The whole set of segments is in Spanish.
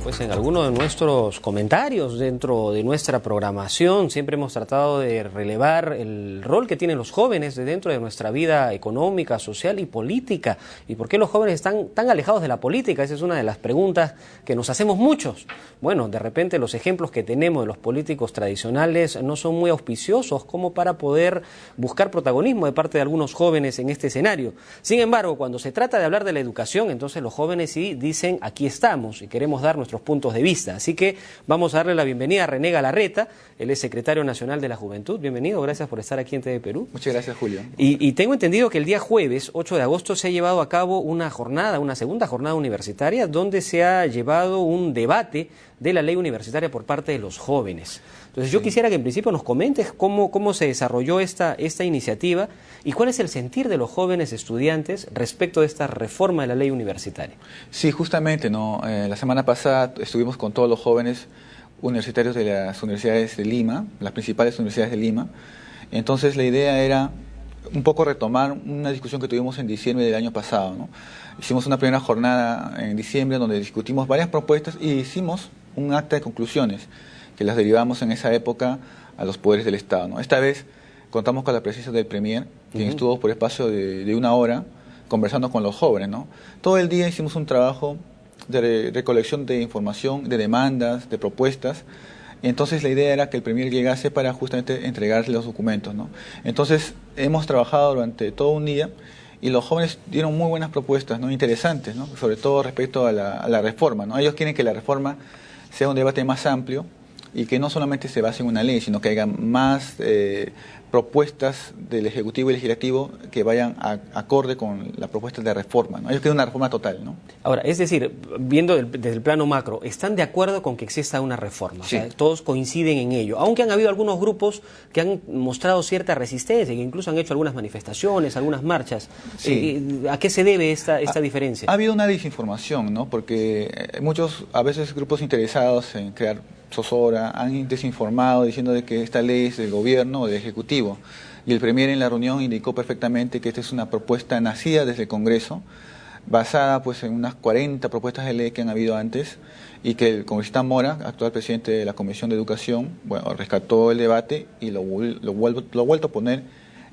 pues en algunos de nuestros comentarios dentro de nuestra programación siempre hemos tratado de relevar el rol que tienen los jóvenes dentro de nuestra vida económica, social y política. ¿Y por qué los jóvenes están tan alejados de la política? Esa es una de las preguntas que nos hacemos muchos. Bueno, de repente los ejemplos que tenemos de los políticos tradicionales no son muy auspiciosos como para poder buscar protagonismo de parte de algunos jóvenes en este escenario. Sin embargo, cuando se trata de hablar de la educación, entonces los jóvenes sí dicen aquí estamos y queremos dar nuestros puntos de vista. Así que vamos a darle la bienvenida a René Galarreta, él es secretario nacional de la Juventud. Bienvenido, gracias por estar aquí en TV Perú. Muchas gracias, Julio. Y tengo entendido que el día jueves, 8 de agosto, se ha llevado a cabo una segunda jornada universitaria, donde se ha llevado un debate de la ley universitaria por parte de los jóvenes. Entonces yo quisiera que en principio nos comentes cómo se desarrolló esta iniciativa y cuál es el sentir de los jóvenes estudiantes respecto de esta reforma de la ley universitaria. Sí, justamente, ¿no? La semana pasada estuvimos con todos los jóvenes universitarios de las universidades de Lima, las principales universidades de Lima. Entonces la idea era un poco retomar una discusión que tuvimos en diciembre del año pasado, ¿no? Hicimos una primera jornada en diciembre donde discutimos varias propuestas y hicimos un acta de conclusiones que las derivamos en esa época a los poderes del Estado, ¿no? Esta vez contamos con la presencia del Premier, quien estuvo por espacio de una hora conversando con los jóvenes, ¿no? Todo el día hicimos un trabajo de recolección de información, de demandas, de propuestas. Entonces la idea era que el Premier llegase para justamente entregarle los documentos, ¿no? Entonces hemos trabajado durante todo un día y los jóvenes dieron muy buenas propuestas, ¿no? Interesantes, ¿no? Sobre todo respecto a la reforma, ¿no? Ellos quieren que la reforma sea un debate más amplio y que no solamente se base en una ley, sino que haya más propuestas del Ejecutivo y Legislativo que vayan acorde con la propuesta de reforma, ¿no? Ellos quieren una reforma total, ¿no? Ahora, es decir, viendo desde el plano macro, ¿están de acuerdo con que exista una reforma? Sí. O sea, todos coinciden en ello, aunque han habido algunos grupos que han mostrado cierta resistencia, que incluso han hecho algunas manifestaciones, algunas marchas. Sí. ¿A qué se debe esta diferencia? Ha habido una desinformación, ¿no? Porque muchos, a veces grupos interesados en crear zozobra han desinformado diciendo de que esta ley es del gobierno o del Ejecutivo. Y el Premier en la reunión indicó perfectamente que esta es una propuesta nacida desde el Congreso, basada pues en unas 40 propuestas de ley que han habido antes, y que el congresista Mora, actual presidente de la Comisión de Educación, bueno, rescató el debate y lo ha vuelto a poner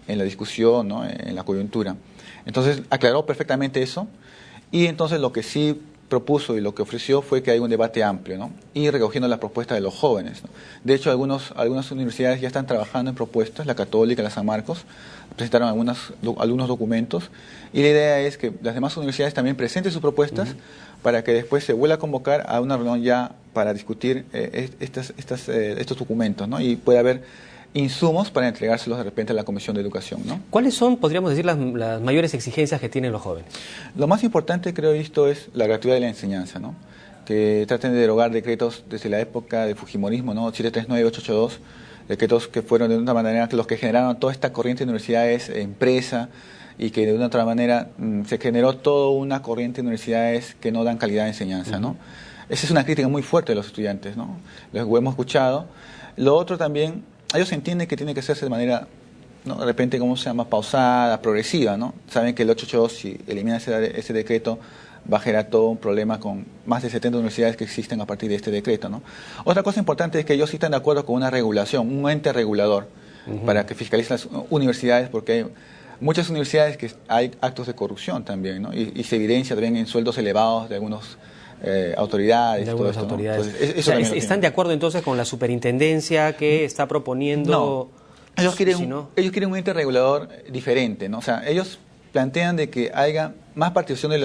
en la discusión, ¿no? En la coyuntura. Entonces aclaró perfectamente eso, y entonces lo que sí propuso y lo que ofreció fue que haya un debate amplio, ¿no? Y recogiendo la propuesta de los jóvenes, ¿no? De hecho, algunas universidades ya están trabajando en propuestas, la Católica, la San Marcos, presentaron algunos documentos, y la idea es que las demás universidades también presenten sus propuestas para que después se vuelva a convocar a una reunión ya para discutir estos documentos, ¿no? Y puede haber insumos para entregárselos de repente a la Comisión de Educación, ¿no? ¿Cuáles son, podríamos decir, las mayores exigencias que tienen los jóvenes? Lo más importante, creo, esto es la gratuidad de la enseñanza, ¿no? Que traten de derogar decretos desde la época del fujimorismo, ¿no? 739, 882, decretos que fueron de una manera los que generaron toda esta corriente de universidades empresa, y que de una otra manera se generó toda una corriente de universidades que no dan calidad de enseñanza, ¿no? Esa es una crítica muy fuerte de los estudiantes, ¿no? Lo hemos escuchado. Lo otro también, ellos entienden que tiene que hacerse de manera, ¿no? De repente, ¿cómo se llama? Pausada, progresiva, ¿no? Saben que el 882, si elimina ese decreto, va a generar todo un problema con más de 70 universidades que existen a partir de este decreto, ¿no? Otra cosa importante es que ellos sí están de acuerdo con una regulación, un ente regulador, para que fiscalicen las universidades, porque hay muchas universidades que hay actos de corrupción también, ¿no? Y se evidencia también en sueldos elevados de algunos autoridades. De algunas todo esto, autoridades. ¿no? Entonces, o sea, ¿están de acuerdo entonces con la superintendencia que está proponiendo? No. Ellos quieren, si no... ellos quieren un ente regulador diferente, ¿no? O sea, ellos plantean de que haya más participación de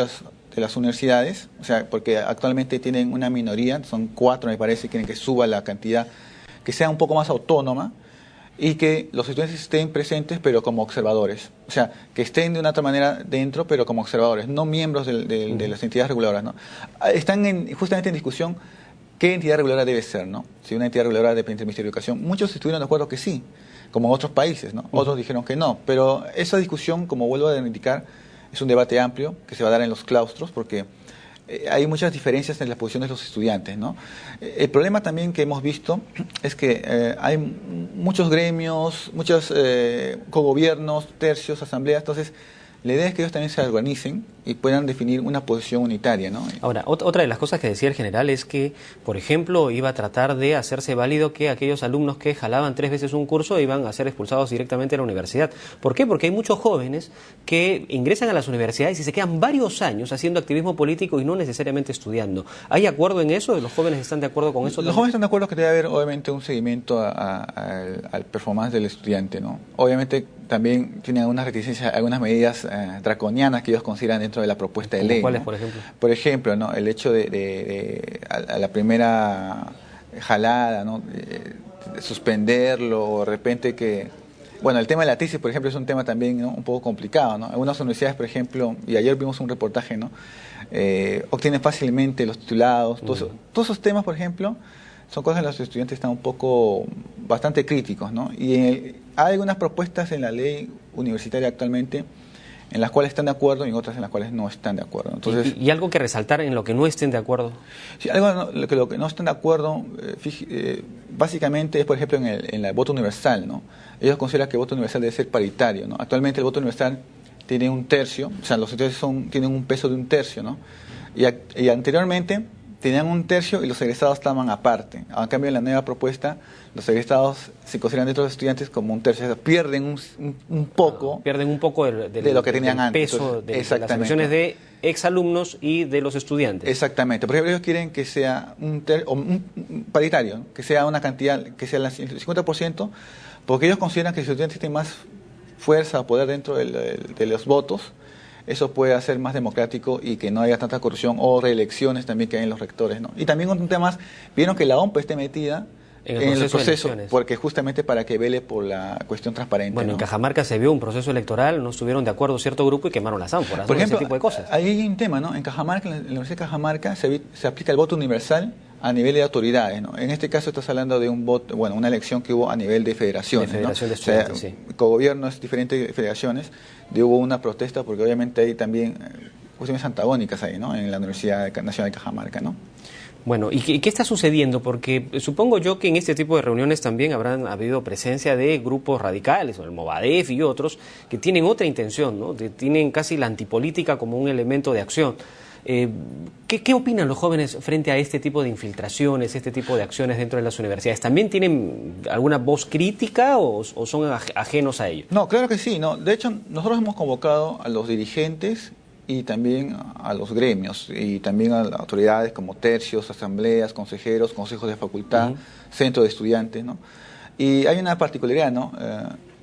las universidades, o sea, porque actualmente tienen una minoría, son 4 me parece, quieren que suba la cantidad, que sea un poco más autónoma, y que los estudiantes estén presentes pero como observadores, o sea, que estén de una otra manera dentro pero como observadores, no miembros de las entidades reguladoras, ¿no? Están justamente en discusión qué entidad reguladora debe ser, ¿no? Si una entidad reguladora depende del Ministerio de Educación. Muchos estuvieron de acuerdo que sí, como en otros países, ¿no? Otros dijeron que no, pero esa discusión, como vuelvo a indicar, es un debate amplio que se va a dar en los claustros, porque hay muchas diferencias en las posiciones de los estudiantes, ¿no? El problema también que hemos visto es que hay muchos gremios, muchos cogobiernos, tercios, asambleas, entonces La idea es que ellos también se organicen y puedan definir una posición unitaria, ¿no? Ahora, otra de las cosas que decía el general es que, por ejemplo, iba a tratar de hacerse válido que aquellos alumnos que jalaban 3 veces un curso iban a ser expulsados directamente de la universidad. ¿Por qué? Porque hay muchos jóvenes que ingresan a las universidades y se quedan varios años haciendo activismo político y no necesariamente estudiando. ¿Hay acuerdo en eso? ¿Los jóvenes están de acuerdo con eso? Los jóvenes están de acuerdo que debe haber, obviamente, un seguimiento al performance del estudiante, ¿no? Obviamente, también tienen algunas reticencias, algunas medidas draconianas que ellos consideran dentro de la propuesta de ley. ¿Cuáles, ¿no? por ejemplo? Por ejemplo, ¿no? El hecho de a la primera jalada, ¿no? Suspenderlo, o de repente que... Bueno, el tema de la tesis, por ejemplo, es un tema también, ¿no? Un poco complicado, ¿no? Algunas universidades, por ejemplo, y ayer vimos un reportaje, ¿no? Obtienen fácilmente los titulados. Todos esos temas, por ejemplo, son cosas en las que los estudiantes están bastante críticos, ¿no? Y hay algunas propuestas en la ley universitaria actualmente en las cuales están de acuerdo y en otras en las cuales no están de acuerdo. Entonces, ¿Y algo que resaltar en lo que no estén de acuerdo? Sí, lo que no están de acuerdo, básicamente es, por ejemplo, en el voto universal, ¿no? Ellos consideran que el voto universal debe ser paritario, ¿no? Actualmente el voto universal tiene un tercio, o sea, los estudiantes tienen un peso de un tercio, ¿no? Y anteriormente tenían un tercio y los egresados estaban aparte. En cambio, en la nueva propuesta, los egresados se consideran dentro de los estudiantes como un tercio. O sea, pierden un poco... Pierden un poco de lo que tenían antes. Peso de las emisiones de exalumnos y de los estudiantes. Exactamente. Por ejemplo, ellos quieren que sea un paritario, ¿no? Que sea una cantidad, que sea el 50%, porque ellos consideran que si los estudiantes tienen más fuerza o poder dentro de los votos, eso puede hacer más democrático y que no haya tanta corrupción o reelecciones también que hay en los rectores, ¿no? Y también un tema más, vieron que la OMP esté metida en el proceso, porque justamente para que vele por la cuestión transparente. Bueno, ¿no? En Cajamarca se vio un proceso electoral, no estuvieron de acuerdo cierto grupo y quemaron las ánforas. Por ejemplo, ese tipo de cosas. Ahí hay un tema, ¿no? En Cajamarca, en la Universidad de Cajamarca, se aplica el voto universal a nivel de autoridades, ¿no? En este caso estás hablando de un voto, bueno, una elección que hubo a nivel de federaciones, de federación, ¿no? De estudiantes, o sea, sí. Cogobiernos, diferentes federaciones, hubo una protesta porque obviamente hay también cuestiones antagónicas ahí, ¿no? En la Universidad Nacional de Cajamarca, ¿no? Bueno, ¿y qué está sucediendo? Porque supongo yo que en este tipo de reuniones también habrán habido presencia de grupos radicales, o el Movadef y otros, que tienen otra intención, ¿no? Tienen casi la antipolítica como un elemento de acción. ¿Qué opinan los jóvenes frente a este tipo de infiltraciones, este tipo de acciones dentro de las universidades? ¿También tienen alguna voz crítica o son ajenos a ello? No, claro que sí, ¿no? De hecho, nosotros hemos convocado a los dirigentes y también a los gremios y también a las autoridades como tercios, asambleas, consejeros, consejos de facultad, centros de estudiantes, ¿no? Y hay una particularidad, ¿no?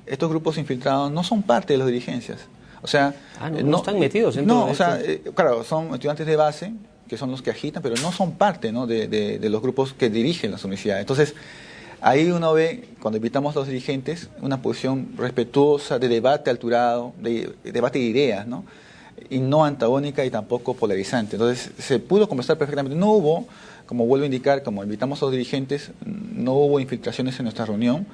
Estos grupos infiltrados no son parte de las dirigencias. O sea, no están metidos en todo esto. Claro, son estudiantes de base, que son los que agitan, pero no son parte, ¿no? de los grupos que dirigen las universidades. Entonces, ahí uno ve, cuando invitamos a los dirigentes, una posición respetuosa, de debate alturado, de debate de ideas, ¿no? Y no antagónica y tampoco polarizante. Entonces, se pudo conversar perfectamente. No hubo, como vuelvo a indicar, como invitamos a los dirigentes, no hubo infiltraciones en nuestra reunión.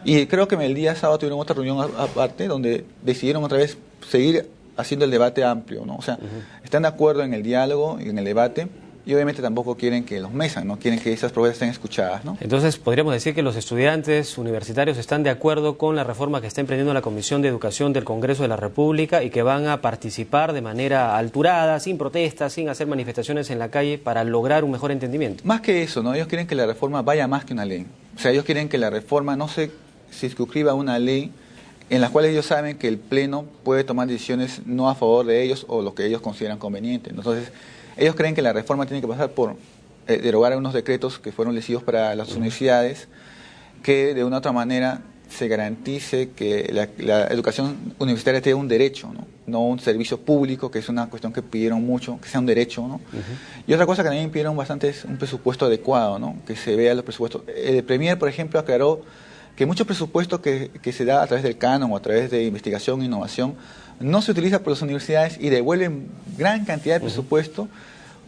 Y creo que el día sábado tuvieron otra reunión aparte, donde decidieron otra vez seguir haciendo el debate amplio, ¿no? O sea, están de acuerdo en el diálogo y en el debate, y obviamente tampoco quieren que los mesan, no quieren que esas propuestas estén escuchadas, ¿no? Entonces, podríamos decir que los estudiantes universitarios están de acuerdo con la reforma que está emprendiendo la Comisión de Educación del Congreso de la República y que van a participar de manera alturada, sin protestas, sin hacer manifestaciones en la calle, para lograr un mejor entendimiento. Más que eso, ¿no? Ellos quieren que la reforma vaya más que una ley. O sea, ellos quieren que la reforma no se circunscriba a una ley en la cual ellos saben que el Pleno puede tomar decisiones no a favor de ellos o lo que ellos consideran conveniente. Entonces, ellos creen que la reforma tiene que pasar por derogar algunos decretos que fueron lesivos para las universidades, que de una u otra manera se garantice que la educación universitaria tenga un derecho, no un servicio público, que es una cuestión que pidieron mucho, que sea un derecho, ¿no? Y otra cosa que también pidieron bastante es un presupuesto adecuado, ¿no? Que se vea los presupuestos. El Premier, por ejemplo, aclaró que mucho presupuesto que se da a través del canon o a través de investigación e innovación no se utiliza por las universidades y devuelven gran cantidad de presupuesto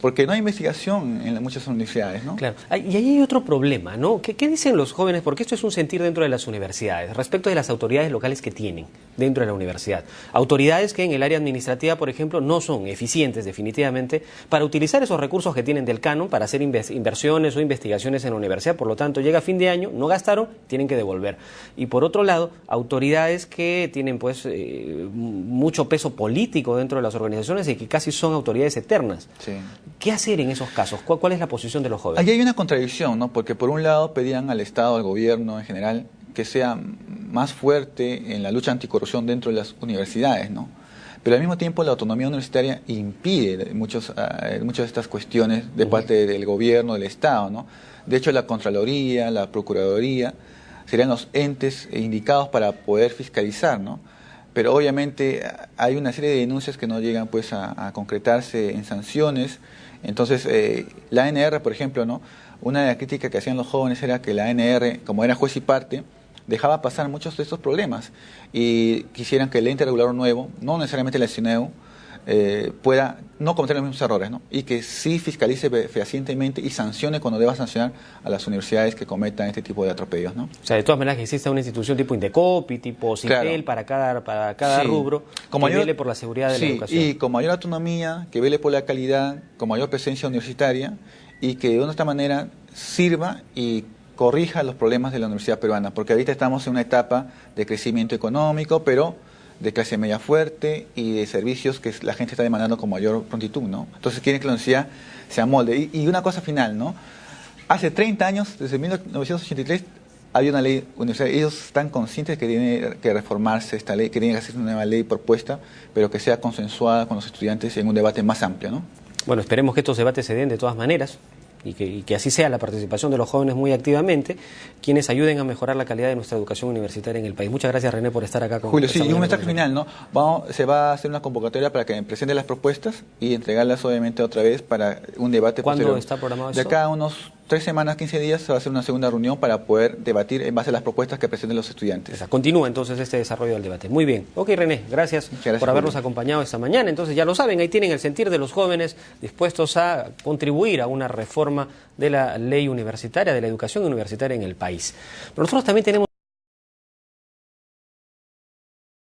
porque no hay investigación en muchas universidades, ¿no? Claro. Y ahí hay otro problema, ¿no? ¿Qué dicen los jóvenes? Porque esto es un sentir dentro de las universidades, respecto de las autoridades locales que tienen dentro de la universidad. Autoridades que en el área administrativa, por ejemplo, no son eficientes definitivamente para utilizar esos recursos que tienen del canon para hacer inversiones o investigaciones en la universidad. Por lo tanto, llega fin de año, no gastaron, tienen que devolver. Y por otro lado, autoridades que tienen pues mucho peso político dentro de las organizaciones y que casi son autoridades eternas. Sí. ¿Qué hacer en esos casos? ¿Cuál es la posición de los jóvenes? Allí hay una contradicción, ¿no? Porque por un lado pedían al Estado, al gobierno en general, que sea más fuerte en la lucha anticorrupción dentro de las universidades, ¿no? Pero al mismo tiempo la autonomía universitaria impide muchas de estas cuestiones de parte del gobierno, del Estado, ¿no? De hecho, la Contraloría, la Procuraduría serían los entes indicados para poder fiscalizar, ¿no? Pero obviamente hay una serie de denuncias que no llegan pues a concretarse en sanciones. Entonces, la ANR, por ejemplo, ¿no? Una de las críticas que hacían los jóvenes era que la ANR, como era juez y parte, dejaba pasar muchos de estos problemas y quisieran que el ente regulador nuevo, no necesariamente la CNEU, pueda no cometer los mismos errores, ¿no? Y que sí fiscalice fehacientemente y sancione cuando deba sancionar a las universidades que cometan este tipo de atropellos, ¿no? O sea, de todas maneras que exista una institución tipo Indecopi, tipo CIPEL, claro, para cada sí, rubro, que vele por la seguridad de la educación. Y con mayor autonomía, que vele por la calidad, con mayor presencia universitaria y que de una esta manera sirva y corrija los problemas de la universidad peruana, porque ahorita estamos en una etapa de crecimiento económico, pero de clase media fuerte y de servicios que la gente está demandando con mayor prontitud, ¿no? Entonces quieren que la universidad se amolde. Y una cosa final, ¿no? Hace 30 años, desde 1983, había una ley universitaria. Ellos están conscientes que tiene que reformarse esta ley, que tiene que hacer una nueva ley propuesta, pero que sea consensuada con los estudiantes en un debate más amplio, ¿no? Bueno, esperemos que estos debates se den de todas maneras. Y que así sea la participación de los jóvenes muy activamente, quienes ayuden a mejorar la calidad de nuestra educación universitaria en el país. Muchas gracias, René, por estar acá con Julio, sí, y un mensaje final, ¿no? Se va a hacer una convocatoria para que presenten las propuestas y entregarlas obviamente otra vez para un debate posterior. ¿Cuándo está programado eso? De acá a unos 3 semanas, 15 días, se va a hacer una segunda reunión para poder debatir en base a las propuestas que presenten los estudiantes. Continúa entonces este desarrollo del debate. Muy bien. Ok, René, gracias por habernos acompañado esta mañana. Entonces ya lo saben, ahí tienen el sentir de los jóvenes dispuestos a contribuir a una reforma de la ley universitaria, de la educación universitaria en el país. Pero nosotros también tenemos